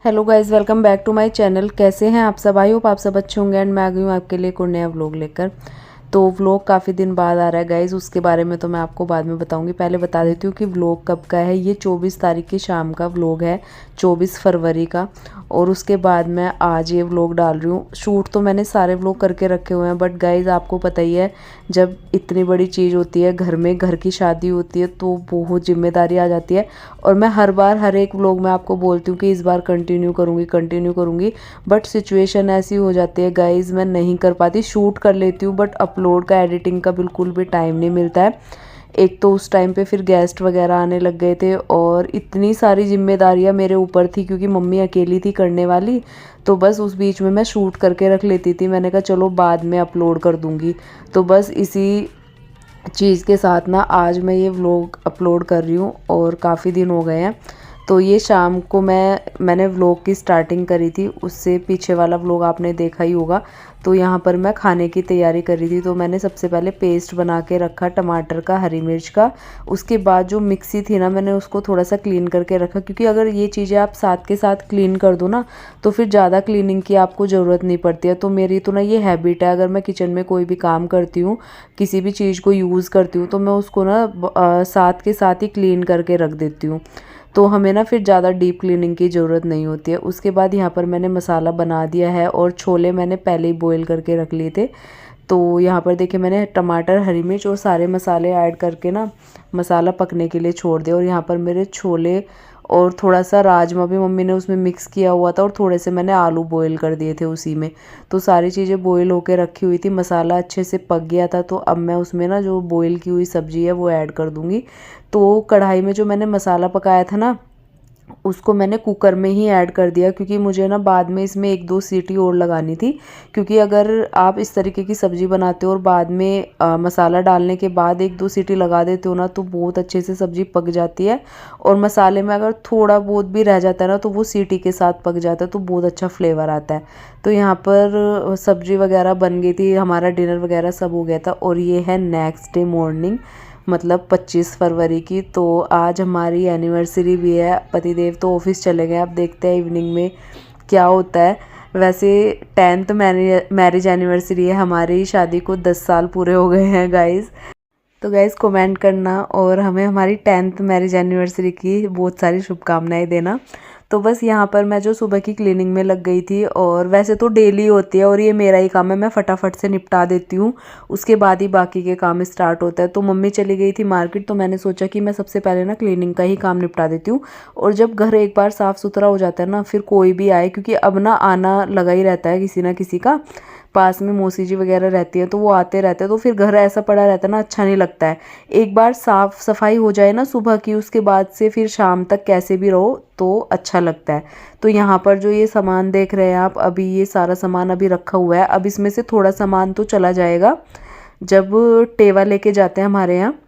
Hello guys, welcome back to my channel. कैसे हैं आप सब? आई होप आप सब अच्छे होंगे। एंड मैं आ गई हूँ आपके लिए एक और नया व्लॉग लेकर। तो व्लॉग काफ़ी दिन बाद आ रहा है गाइज़, उसके बारे में तो मैं आपको बाद में बताऊंगी। पहले बता देती हूँ कि व्लॉग कब का है। ये 24 तारीख की शाम का व्लॉग है, 24 फरवरी का। और उसके बाद मैं आज ये व्लॉग डाल रही हूँ। शूट तो मैंने सारे व्लॉग करके रखे हुए हैं, बट गाइज़ आपको पता ही है, जब इतनी बड़ी चीज़ होती है घर में, घर की शादी होती है, तो बहुत जिम्मेदारी आ जाती है। और मैं हर बार हर एक व्लॉग में आपको बोलती हूँ कि इस बार कंटिन्यू करूँगी, बट सिचुएशन ऐसी हो जाती है गाइज़, मैं नहीं कर पाती। शूट कर लेती हूँ बट अपलोड का, एडिटिंग का बिल्कुल भी टाइम नहीं मिलता है। एक तो उस टाइम पे फिर गेस्ट वगैरह आने लग गए थे और इतनी सारी जिम्मेदारियां मेरे ऊपर थी, क्योंकि मम्मी अकेली थी करने वाली। तो बस उस बीच में मैं शूट करके रख लेती थी। मैंने कहा चलो बाद में अपलोड कर दूँगी। तो बस इसी चीज़ के साथ ना आज मैं ये व्लॉग अपलोड कर रही हूँ और काफ़ी दिन हो गए हैं। तो ये शाम को मैंने व्लॉग की स्टार्टिंग करी थी, उससे पीछे वाला व्लॉग आपने देखा ही होगा। तो यहाँ पर मैं खाने की तैयारी कर रही थी। तो मैंने सबसे पहले पेस्ट बना के रखा टमाटर का, हरी मिर्च का। उसके बाद जो मिक्सी थी ना, मैंने उसको थोड़ा सा क्लीन करके रखा, क्योंकि अगर ये चीज़ें आप साथ के साथ क्लीन कर दो ना, तो फिर ज़्यादा क्लीनिंग की आपको ज़रूरत नहीं पड़ती है। तो मेरी तो ना ये हैबिट है, अगर मैं किचन में कोई भी काम करती हूँ, किसी भी चीज़ को यूज़ करती हूँ, तो मैं उसको ना साथ के साथ ही क्लीन करके रख देती हूँ। तो हमें ना फिर ज़्यादा डीप क्लीनिंग की ज़रूरत नहीं होती है। उसके बाद यहाँ पर मैंने मसाला बना दिया है और छोले मैंने पहले ही बॉईल करके रख लिए थे। तो यहाँ पर देखिए, मैंने टमाटर, हरी मिर्च और सारे मसाले ऐड करके ना मसाला पकने के लिए छोड़ दिया। और यहाँ पर मेरे छोले और थोड़ा सा राजमा भी मम्मी ने उसमें मिक्स किया हुआ था, और थोड़े से मैंने आलू बॉईल कर दिए थे उसी में। तो सारी चीज़ें बॉईल होके रखी हुई थी, मसाला अच्छे से पक गया था। तो अब मैं उसमें ना जो बॉईल की हुई सब्ज़ी है वो ऐड कर दूँगी। तो कढ़ाई में जो मैंने मसाला पकाया था ना, उसको मैंने कुकर में ही ऐड कर दिया, क्योंकि मुझे ना बाद में इसमें एक दो सीटी और लगानी थी। क्योंकि अगर आप इस तरीके की सब्ज़ी बनाते हो और बाद में मसाला डालने के बाद एक दो सीटी लगा देते हो ना, तो बहुत अच्छे से सब्ज़ी पक जाती है। और मसाले में अगर थोड़ा बहुत भी रह जाता है ना, तो वो सीटी के साथ पक जाता है, तो बहुत अच्छा फ्लेवर आता है। तो यहाँ पर सब्ज़ी वगैरह बन गई थी, हमारा डिनर वगैरह सब हो गया था। और ये है नेक्स्ट डे मॉर्निंग, मतलब 25 फरवरी की। तो आज हमारी एनिवर्सरी भी है। पतिदेव तो ऑफिस चले गए, अब देखते हैं इवनिंग में क्या होता है। वैसे 10th मैरिज एनिवर्सरी है हमारी, शादी को 10 साल पूरे हो गए हैं गाइस। तो गाइस कमेंट करना और हमें हमारी 10th मैरिज एनिवर्सरी की बहुत सारी शुभकामनाएं देना। तो बस यहाँ पर मैं जो सुबह की क्लीनिंग में लग गई थी, और वैसे तो डेली होती है और ये मेरा ही काम है, मैं फटाफट से निपटा देती हूँ, उसके बाद ही बाकी के काम स्टार्ट होता है। तो मम्मी चली गई थी मार्केट, तो मैंने सोचा कि मैं सबसे पहले ना क्लीनिंग का ही काम निपटा देती हूँ। और जब घर एक बार साफ़ सुथरा हो जाता है ना, फिर कोई भी आए, क्योंकि अब ना आना लगा ही रहता है किसी ना किसी का। पास में मौसी जी वगैरह रहती है, तो वो आते रहते हैं, तो फिर घर ऐसा पड़ा रहता है ना, अच्छा नहीं लगता है। एक बार साफ सफाई हो जाए ना सुबह की, उसके बाद से फिर शाम तक कैसे भी रहो तो अच्छा लगता है। तो यहाँ पर जो ये सामान देख रहे हैं आप, अभी ये सारा सामान अभी रखा हुआ है। अब इसमें से थोड़ा सामान तो चला जाएगा जब टेवा लेके जाते हैं हमारे यहाँ,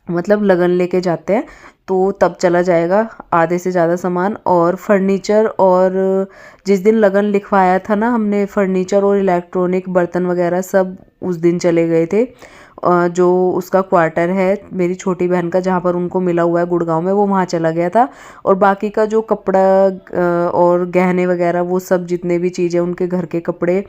मतलब लगन लेके जाते हैं, तो तब चला जाएगा आधे से ज़्यादा सामान। और फर्नीचर, और जिस दिन लगन लिखवाया था ना हमने, फर्नीचर और इलेक्ट्रॉनिक बर्तन वगैरह सब उस दिन चले गए थे। जो उसका क्वार्टर है मेरी छोटी बहन का, जहाँ पर उनको मिला हुआ है गुड़गांव में, वो वहाँ चला गया था। और बाकी का जो कपड़ा और गहने वगैरह, वो सब जितने भी चीज़ें उनके घर के कपड़े,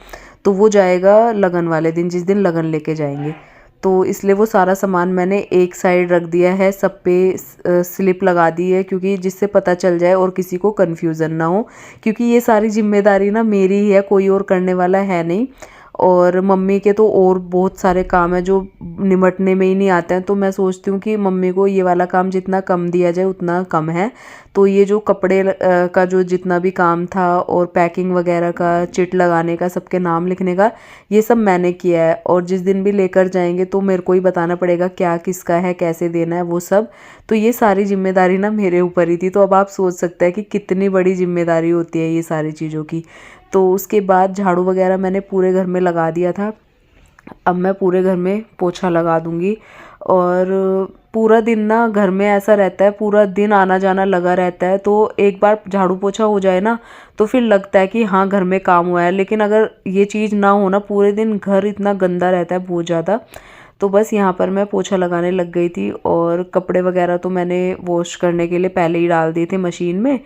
तो वो जाएगा लगन वाले दिन, जिस दिन लगन लेके जाएंगे। तो इसलिए वो सारा सामान मैंने एक साइड रख दिया है, सब पे स्लिप लगा दी है, क्योंकि जिससे पता चल जाए और किसी को कन्फ्यूज़न ना हो। क्योंकि ये सारी जिम्मेदारी ना मेरी ही है, कोई और करने वाला है नहीं। और मम्मी के तो और बहुत सारे काम है जो निमटने में ही नहीं आते हैं। तो मैं सोचती हूँ कि मम्मी को ये वाला काम जितना कम दिया जाए उतना कम है। तो ये जो कपड़े का जो जितना भी काम था, और पैकिंग वगैरह का, चिट लगाने का, सबके नाम लिखने का, ये सब मैंने किया है। और जिस दिन भी लेकर जाएंगे तो मेरे को ही बताना पड़ेगा क्या किसका है, कैसे देना है, वो सब। तो ये सारी जिम्मेदारी ना मेरे ऊपर ही थी। तो अब आप सोच सकते हैं कि कितनी बड़ी जिम्मेदारी होती है ये सारी चीज़ों की। तो उसके बाद झाड़ू वगैरह मैंने पूरे घर में लगा दिया था। अब मैं पूरे घर में पोछा लगा दूंगी। और पूरा दिन ना घर में ऐसा रहता है, पूरा दिन आना जाना लगा रहता है। तो एक बार झाड़ू पोछा हो जाए ना, तो फिर लगता है कि हाँ घर में काम हुआ है। लेकिन अगर ये चीज़ ना हो ना, पूरे दिन घर इतना गंदा रहता है, बहुत ज़्यादा। तो बस यहाँ पर मैं पोछा लगाने लग गई थी। और कपड़े वगैरह तो मैंने वॉश करने के लिए पहले ही डाल दिए थे मशीन में।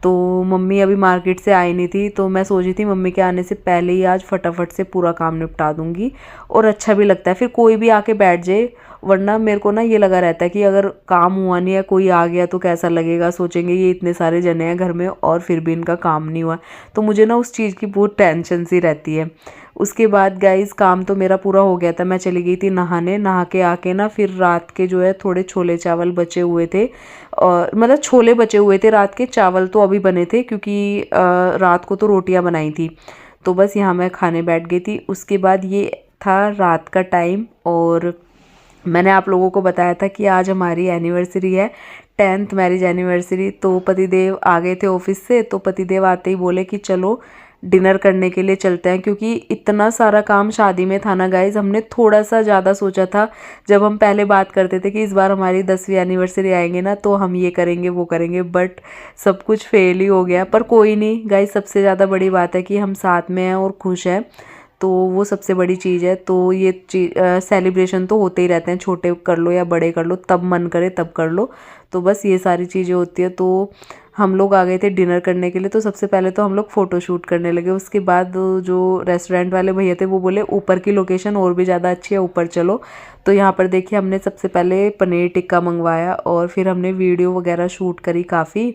तो मम्मी अभी मार्केट से आई नहीं थी, तो मैं सोची थी मम्मी के आने से पहले ही आज फटाफट से पूरा काम निपटा दूंगी। और अच्छा भी लगता है फिर कोई भी आके बैठ जाए, वरना मेरे को ना ये लगा रहता है कि अगर काम हुआ नहीं है, कोई आ गया तो कैसा लगेगा, सोचेंगे ये इतने सारे जने हैं घर में और फिर भी इनका काम नहीं हुआ। तो मुझे ना उस चीज़ की बहुत टेंशन सी रहती है। उसके बाद गाइस काम तो मेरा पूरा हो गया था, मैं चली गई थी नहाने। नहा के आके ना फिर रात के जो है थोड़े छोले चावल बचे हुए थे, और मतलब छोले बचे हुए थे रात के, चावल तो अभी बने थे क्योंकि रात को तो रोटियां बनाई थी। तो बस यहाँ मैं खाने बैठ गई थी। उसके बाद ये था रात का टाइम, और मैंने आप लोगों को बताया था कि आज हमारी एनिवर्सरी है, 10th मैरिज एनिवर्सरी। तो पतिदेव आ गए थे ऑफिस से, तो पतिदेव आते ही बोले कि चलो डिनर करने के लिए चलते हैं, क्योंकि इतना सारा काम शादी में था ना गाइज, हमने थोड़ा सा ज़्यादा सोचा था। जब हम पहले बात करते थे कि इस बार हमारी 10वीं एनिवर्सरी आएंगे ना तो हम ये करेंगे वो करेंगे, बट सब कुछ फेल ही हो गया। पर कोई नहीं गाइज, सबसे ज़्यादा बड़ी बात है कि हम साथ में हैं और खुश हैं, तो वो सबसे बड़ी चीज़ है। तो ये सेलिब्रेशन तो होते ही रहते हैं, छोटे कर लो या बड़े कर लो, तब मन करे तब कर लो। तो बस ये सारी चीज़ें होती है। तो हम लोग आ गए थे डिनर करने के लिए। तो सबसे पहले तो हम लोग फ़ोटो शूट करने लगे। उसके बाद जो रेस्टोरेंट वाले भैया थे वो बोले ऊपर की लोकेशन और भी ज़्यादा अच्छी है, ऊपर चलो। तो यहाँ पर देखिए हमने सबसे पहले पनीर टिक्का मंगवाया और फिर हमने वीडियो वगैरह शूट करी काफ़ी।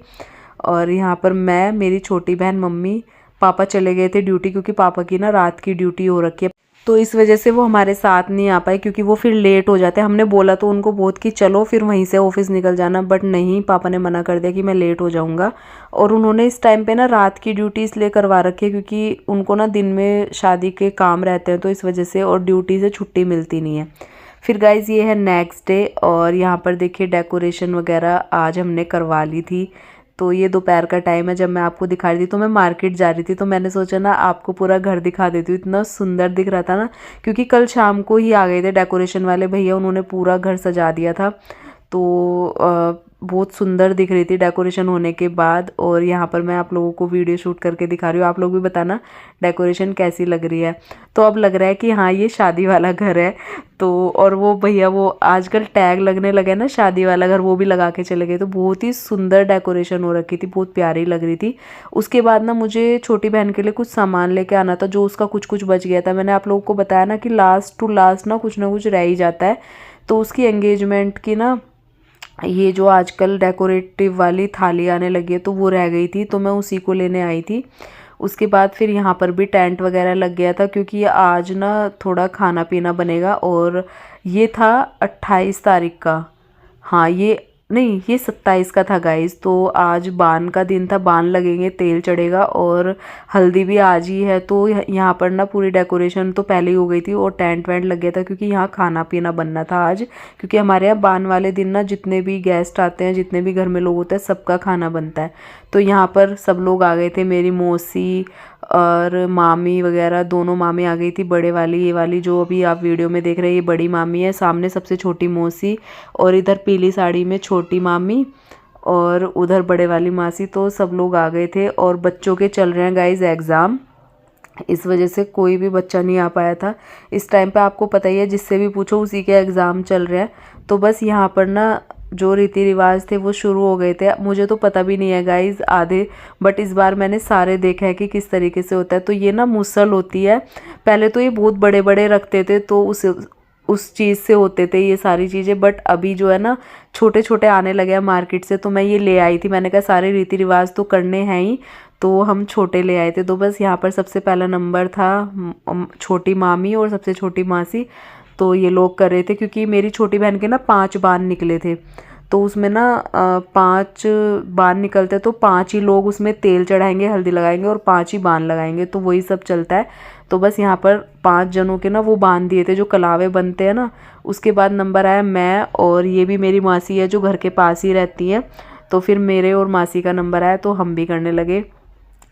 और यहाँ पर मैं, मेरी छोटी बहन, मम्मी, पापा चले गए थे ड्यूटी, क्योंकि पापा की ना रात की ड्यूटी हो रखी है। तो इस वजह से वो हमारे साथ नहीं आ पाए, क्योंकि वो फिर लेट हो जाते हैं। हमने बोला तो उनको बहुत कि चलो फिर वहीं से ऑफिस निकल जाना, बट नहीं, पापा ने मना कर दिया कि मैं लेट हो जाऊंगा। और उन्होंने इस टाइम पे ना रात की ड्यूटी इसलिए करवा रखी है क्योंकि उनको ना दिन में शादी के काम रहते हैं, तो इस वजह से, और ड्यूटी से छुट्टी मिलती नहीं है। फिर गाइज ये है नेक्स्ट डे, और यहाँ पर देखिए डेकोरेशन वगैरह आज हमने करवा ली थी। तो ये दोपहर का टाइम है जब मैं आपको दिखा रही थी। तो मैं मार्केट जा रही थी, तो मैंने सोचा ना आपको पूरा घर दिखा देती हूँ, इतना सुंदर दिख रहा था ना, क्योंकि कल शाम को ही आ गए थे डेकोरेशन वाले भैया, उन्होंने पूरा घर सजा दिया था। तो बहुत सुंदर दिख रही थी डेकोरेशन होने के बाद। और यहाँ पर मैं आप लोगों को वीडियो शूट करके दिखा रही हूँ, आप लोग भी बताना डेकोरेशन कैसी लग रही है। तो अब लग रहा है कि हाँ ये शादी वाला घर है। तो और वो भैया, वो आजकल टैग लगने लगे ना शादी वाला घर, वो भी लगा के चले गए। तो बहुत ही सुंदर डेकोरेशन हो रखी थी, बहुत प्यारी लग रही थी। उसके बाद ना मुझे छोटी बहन के लिए कुछ सामान लेके आना था, जो उसका कुछ कुछ बच गया था। मैंने आप लोगों को बताया ना कि लास्ट टू लास्ट ना कुछ रह ही जाता है। तो उसकी एंगेजमेंट की ना ये जो आजकल डेकोरेटिव वाली थाली आने लगी है, तो वो रह गई थी, तो मैं उसी को लेने आई थी। उसके बाद फिर यहाँ पर भी टेंट वगैरह लग गया था, क्योंकि आज ना थोड़ा खाना पीना बनेगा। और ये था 28 तारीख का, हाँ ये नहीं, ये 27 का था गाइस। तो आज बान का दिन था, बान लगेंगे, तेल चढ़ेगा, और हल्दी भी आज ही है। तो यहाँ पर ना पूरी डेकोरेशन तो पहले ही हो गई थी और टेंट वेंट लग गया था, क्योंकि यहाँ खाना पीना बनना था आज। क्योंकि हमारे यहाँ बान वाले दिन ना जितने भी गेस्ट आते हैं, जितने भी घर में लोग होते हैं, सबका खाना बनता है। तो यहाँ पर सब लोग आ गए थे, मेरी मौसी और मामी वगैरह, दोनों मामी आ गई थी। बड़े वाली, ये वाली जो अभी आप वीडियो में देख रहे हैं, ये बड़ी मामी है, सामने सबसे छोटी मौसी, और इधर पीली साड़ी में छोटी मामी, और उधर बड़े वाली मासी। तो सब लोग आ गए थे। और बच्चों के चल रहे हैं गाइज एग्ज़ाम, इस वजह से कोई भी बच्चा नहीं आ पाया था। इस टाइम पे आपको पता ही है, जिससे भी पूछो उसी के एग्ज़ाम चल रहे हैं। तो बस यहाँ पर ना जो रीति रिवाज थे वो शुरू हो गए थे। मुझे तो पता भी नहीं है गाइज आधे, बट इस बार मैंने सारे देखा है कि किस तरीके से होता है। तो ये ना मुसल होती है, पहले तो ये बहुत बड़े बड़े रखते थे, तो उस चीज़ से होते थे ये सारी चीज़ें, बट अभी जो है ना छोटे छोटे आने लगे हैं मार्केट से। तो मैं ये ले आई थी, मैंने कहा सारे रीति रिवाज तो करने हैं ही, तो हम छोटे ले आए थे। तो बस यहाँ पर सबसे पहला नंबर था छोटी मामी और सबसे छोटी मासी। तो ये लोग कर रहे थे, क्योंकि मेरी छोटी बहन के ना 5 बान निकले थे। तो उसमें ना 5 बान निकलते, तो 5 ही लोग उसमें तेल चढ़ाएंगे, हल्दी लगाएंगे, और 5 ही बान लगाएंगे। तो वही सब चलता है। तो बस यहाँ पर 5 जनों के ना वो बांध दिए थे, जो कलावे बनते हैं ना। उसके बाद नंबर आया मैं, और ये भी मेरी मासी है जो घर के पास ही रहती है। तो फिर मेरे और मासी का नंबर आया, तो हम भी करने लगे।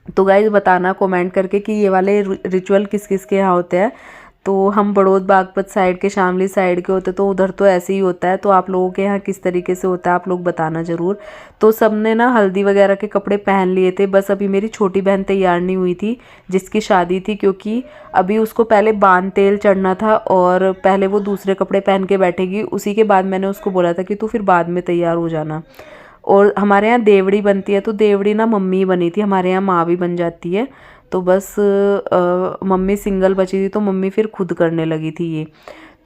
तो गाइज बताना कमेंट करके कि ये वाले रिचुअल किस किस के यहाँ होते हैं। तो हम बड़ौद बागपत साइड के, शामली साइड के होते, तो उधर तो ऐसे ही होता है। तो आप लोगों के यहाँ किस तरीके से होता है आप लोग बताना ज़रूर। तो सबने ना हल्दी वगैरह के कपड़े पहन लिए थे, बस अभी मेरी छोटी बहन तैयार नहीं हुई थी जिसकी शादी थी, क्योंकि अभी उसको पहले बान तेल चढ़ना था, और पहले वो दूसरे कपड़े पहन के बैठेगी। उसी के बाद मैंने उसको बोला था कि तू फिर बाद में तैयार हो जाना। और हमारे यहाँ देवड़ी बनती है, तो देवड़ी ना मम्मी बनी थी, हमारे यहाँ माँ भी बन जाती है। तो बस मम्मी सिंगल बची थी तो मम्मी फिर खुद करने लगी थी ये।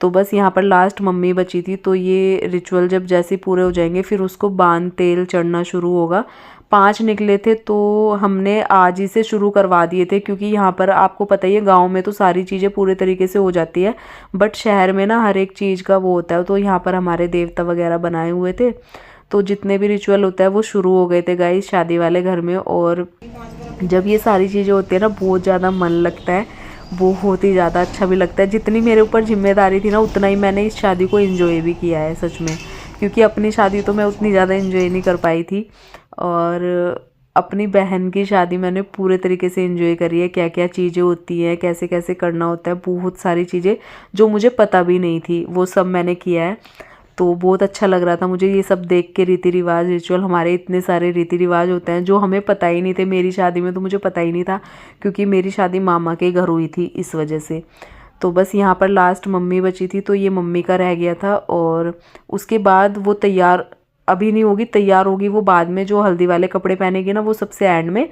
तो बस यहाँ पर लास्ट मम्मी बची थी। तो ये रिचुअल जब जैसे पूरे हो जाएंगे फिर उसको बांध तेल चढ़ना शुरू होगा। 5 निकले थे तो हमने आज ही से शुरू करवा दिए थे, क्योंकि यहाँ पर आपको पता ही है गाँव में तो सारी चीज़ें पूरे तरीके से हो जाती है, बट शहर में ना हर एक चीज़ का वो होता है। तो यहाँ पर हमारे देवता वगैरह बनाए हुए थे, तो जितने भी रिचुअल होता है वो शुरू हो गए थे गाइस शादी वाले घर में। और जब ये सारी चीज़ें होती है ना बहुत ज़्यादा मन लगता है, बहुत ही ज़्यादा अच्छा भी लगता है। जितनी मेरे ऊपर जिम्मेदारी थी ना उतना ही मैंने इस शादी को एंजॉय भी किया है सच में, क्योंकि अपनी शादी तो मैं उतनी ज़्यादा एंजॉय नहीं कर पाई थी, और अपनी बहन की शादी मैंने पूरे तरीके से एंजॉय करी है। क्या क्या चीज़ें होती हैं, कैसे कैसे करना होता है, बहुत सारी चीज़ें जो मुझे पता भी नहीं थी वो सब मैंने किया है। तो बहुत अच्छा लग रहा था मुझे ये सब देख के, रीति रिवाज रिचुअल, हमारे इतने सारे रीति रिवाज होते हैं जो हमें पता ही नहीं थे। मेरी शादी में तो मुझे पता ही नहीं था, क्योंकि मेरी शादी मामा के घर हुई थी इस वजह से। तो बस यहाँ पर लास्ट मम्मी बची थी, तो ये मम्मी का रह गया था। और उसके बाद वो तैयार अभी नहीं होगी, तैयार होगी वो बाद में, जो हल्दी वाले कपड़े पहनेगी ना वो सबसे एंड में,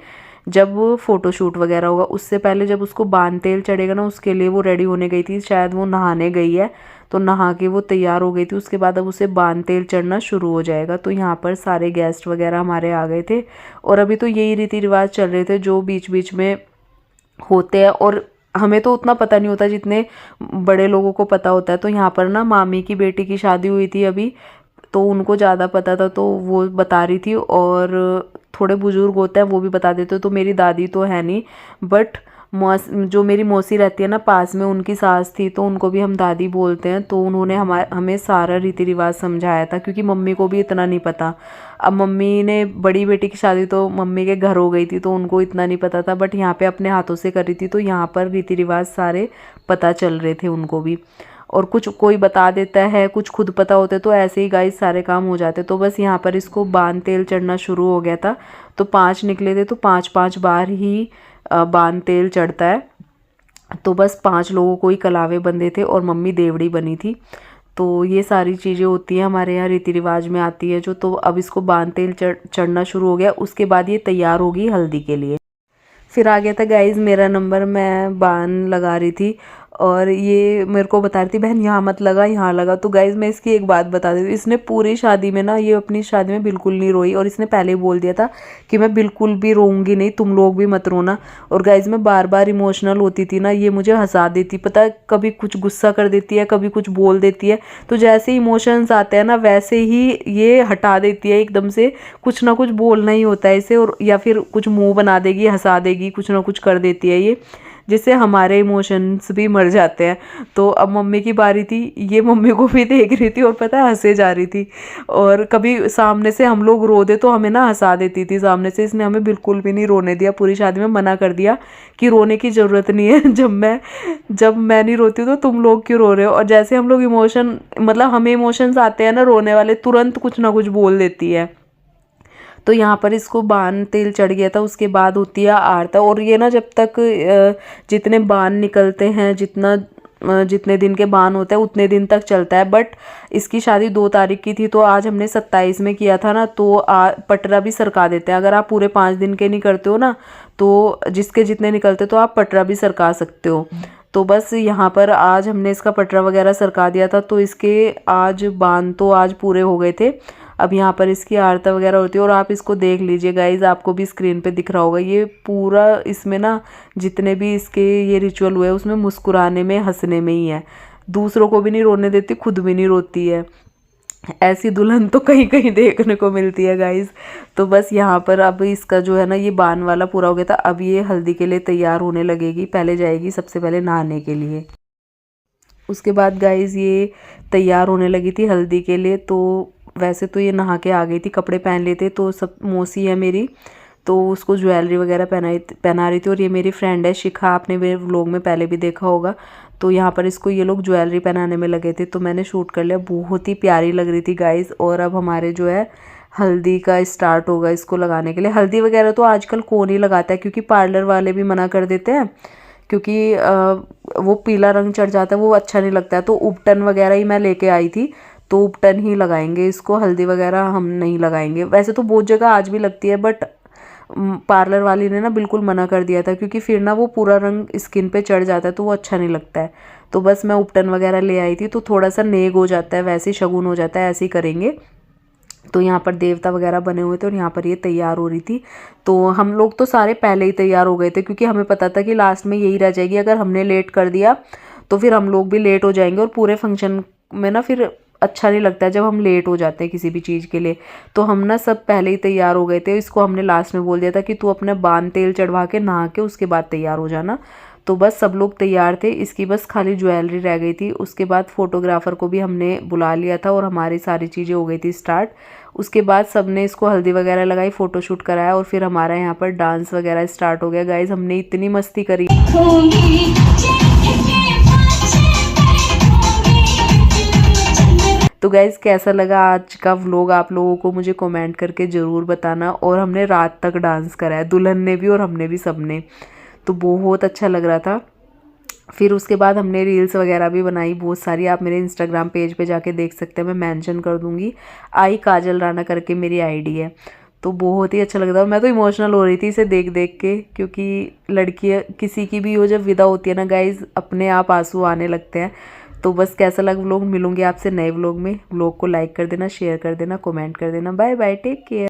जब फ़ोटोशूट वगैरह होगा। उससे पहले जब उसको बांध तेल चढ़ेगा ना उसके लिए वो रेडी होने गई थी, शायद वो नहाने गई है, तो नहा के वो तैयार हो गई थी। उसके बाद अब उसे बांध तेल चढ़ना शुरू हो जाएगा। तो यहाँ पर सारे गेस्ट वगैरह हमारे आ गए थे, और अभी तो यही रीति रिवाज चल रहे थे जो बीच बीच में होते हैं, और हमें तो उतना पता नहीं होता जितने बड़े लोगों को पता होता है। तो यहाँ पर ना मामी की बेटी की शादी हुई थी अभी, तो उनको ज़्यादा पता था तो वो बता रही थी, और थोड़े बुजुर्ग होते हैं वो भी बता देते। तो मेरी दादी तो है नहीं, बट जो मेरी मौसी रहती है ना पास में, उनकी सास थी, तो उनको भी हम दादी बोलते हैं। तो उन्होंने हमें सारा रीति रिवाज समझाया था, क्योंकि मम्मी को भी इतना नहीं पता। अब मम्मी ने बड़ी बेटी की शादी तो मम्मी के घर हो गई थी, तो उनको इतना नहीं पता था, बट यहाँ पे अपने हाथों से करी थी, तो यहाँ पर रीति रिवाज सारे पता चल रहे थे उनको भी। और कुछ कोई बता देता है, कुछ खुद पता होते, तो ऐसे ही गाइस सारे काम हो जाते। तो बस यहाँ पर इसको बांध तेल चढ़ना शुरू हो गया था। तो 5 निकले थे, तो 5-5 बार ही बांध तेल चढ़ता है। तो बस 5 लोगों को ही कलावे बंधे थे, और मम्मी देवड़ी बनी थी। तो ये सारी चीज़ें होती हैं हमारे यहाँ, रीति रिवाज में आती है जो। तो अब इसको बांध तेल चढ़ना शुरू हो गया। उसके बाद ये तैयार होगी हल्दी के लिए। फिर आ गया था गाइज़ मेरा नंबर, मैं बान लगा रही थी, और ये मेरे को बता रही थी बहन यहाँ मत लगा यहाँ लगा। तो गाइज़ मैं इसकी एक बात बता देती हूँ, इसने पूरी शादी में ना, ये अपनी शादी में बिल्कुल नहीं रोई, और इसने पहले ही बोल दिया था कि मैं बिल्कुल भी रोऊंगी नहीं, तुम लोग भी मत रोना। और गाइज़ मैं बार बार इमोशनल होती थी ना, ये मुझे हंसा देती, पता है कभी कुछ गुस्सा कर देती है, कभी कुछ बोल देती है। तो जैसे इमोशंस आते हैं ना वैसे ही ये हटा देती है एकदम से, कुछ ना कुछ बोलना ही होता है इसे, और या फिर कुछ मुंह बना देगी, हंसा देगी, कुछ ना कुछ कर देती है ये, जिससे हमारे इमोशंस भी मर जाते हैं। तो अब मम्मी की बारी थी, ये मम्मी को भी देख रही थी और पता है हंसे जा रही थी। और कभी सामने से हम लोग रो दे तो हमें ना हंसा देती थी सामने से। इसने हमें बिल्कुल भी नहीं रोने दिया, पूरी शादी में मना कर दिया कि रोने की ज़रूरत नहीं है, जब मैं नहीं रोती हूँ तो तुम लोग क्यों रो रहे हो। और जैसे हम लोग इमोशन, मतलब हमें इमोशंस आते हैं ना रोने वाले, तुरंत कुछ ना कुछ बोल देती है। तो यहाँ पर इसको बान तेल चढ़ गया था। उसके बाद होती है आरता, और ये ना जब तक जितने बान निकलते हैं, जितने दिन के बान होते हैं उतने दिन तक चलता है। बट इसकी शादी 2 तारीख की थी, तो आज हमने 27 में किया था ना, तो पटरा भी सरका देते हैं। अगर आप पूरे 5 दिन के नहीं करते हो ना, तो जिसके जितने निकलते तो आप पटरा भी सरका सकते हो। तो बस यहाँ पर आज हमने इसका पटरा वगैरह सरका दिया था, तो इसके आज बान तो आज पूरे हो गए थे। अब यहाँ पर इसकी आरती वगैरह होती है, और आप इसको देख लीजिए गाइज, आपको भी स्क्रीन पे दिख रहा होगा। ये पूरा इसमें ना जितने भी इसके ये रिचुअल हुए उसमें मुस्कुराने में, हंसने में ही है। दूसरों को भी नहीं रोने देती, खुद भी नहीं रोती है। ऐसी दुल्हन तो कहीं कहीं देखने को मिलती है गाइज। तो बस यहाँ पर अब इसका जो है ना ये बान वाला पूरा हो गया था। अब ये हल्दी के लिए तैयार होने लगेगी। पहले जाएगी सबसे पहले नहाने के लिए। उसके बाद गाइज ये तैयार होने लगी थी हल्दी के लिए। तो वैसे तो ये नहा के आ गई थी, कपड़े पहन लेते। तो सब मौसी है मेरी, तो उसको ज्वेलरी वगैरह पहना रही थी। और ये मेरी फ्रेंड है शिखा, आपने मेरे व्लॉग में पहले भी देखा होगा। तो यहाँ पर इसको ये लोग ज्वेलरी पहनाने में लगे थे, तो मैंने शूट कर लिया। बहुत ही प्यारी लग रही थी गाइस। और अब हमारे जो है हल्दी का स्टार्ट होगा इसको लगाने के लिए। हल्दी वगैरह तो आजकल कौन ही लगाता है, क्योंकि पार्लर वाले भी मना कर देते हैं, क्योंकि वो पीला रंग चढ़ जाता है, वो अच्छा नहीं लगता है। तो उपटन वगैरह ही मैं लेके आई थी, तो उपटन ही लगाएंगे इसको, हल्दी वगैरह हम नहीं लगाएंगे। वैसे तो बहुत जगह आज भी लगती है, बट पार्लर वाली ने ना बिल्कुल मना कर दिया था, क्योंकि फिर ना वो पूरा रंग स्किन पे चढ़ जाता है तो वो अच्छा नहीं लगता है। तो बस मैं उपटन वगैरह ले आई थी, तो थोड़ा सा नेग हो जाता है, वैसे ही शगुन हो जाता है, ऐसे ही करेंगे। तो यहाँ पर देवता वगैरह बने हुए थे और यहाँ पर ये तैयार हो रही थी। तो हम लोग तो सारे पहले ही तैयार हो गए थे, क्योंकि हमें पता था कि लास्ट में यही रह जाएगी, अगर हमने लेट कर दिया तो फिर हम लोग भी लेट हो जाएंगे, और पूरे फंक्शन में ना फिर अच्छा नहीं लगता है जब हम लेट हो जाते हैं किसी भी चीज़ के लिए। तो हम ना सब पहले ही तैयार हो गए थे। इसको हमने लास्ट में बोल दिया था कि तू अपने बांध तेल चढ़वा के नहा के उसके बाद तैयार हो जाना। तो बस सब लोग तैयार थे, इसकी बस खाली ज्वेलरी रह गई थी। उसके बाद फोटोग्राफर को भी हमने बुला लिया था और हमारी सारी चीज़ें हो गई थी स्टार्ट। उसके बाद सबने इसको हल्दी वगैरह लगाई, फ़ोटोशूट कराया, और फिर हमारा यहाँ पर डांस वगैरह स्टार्ट हो गया। गाइज हमने इतनी मस्ती करी। तो गाइज़ कैसा लगा आज का व्लॉग आप लोगों को मुझे कमेंट करके ज़रूर बताना। और हमने रात तक डांस करा है, दुल्हन ने भी और हमने भी, सबने। तो बहुत अच्छा लग रहा था। फिर उसके बाद हमने रील्स वगैरह भी बनाई बहुत सारी, आप मेरे इंस्टाग्राम पेज पे जाके देख सकते हैं, मैं मेंशन कर दूंगी। आई काजल राणा करके मेरी आईडी है। तो बहुत ही अच्छा लग रहा था, मैं तो इमोशनल हो रही थी इसे देख देख के, क्योंकि लड़कियाँ किसी की भी हो जब विदा होती है ना गाइज, अपने आप आंसू आने लगते हैं। तो बस कैसा लगा व्लॉग, मिलूंगी आपसे नए व्लॉग में। व्लॉग को लाइक कर देना, शेयर कर देना, कमेंट कर देना। Bye bye, take care.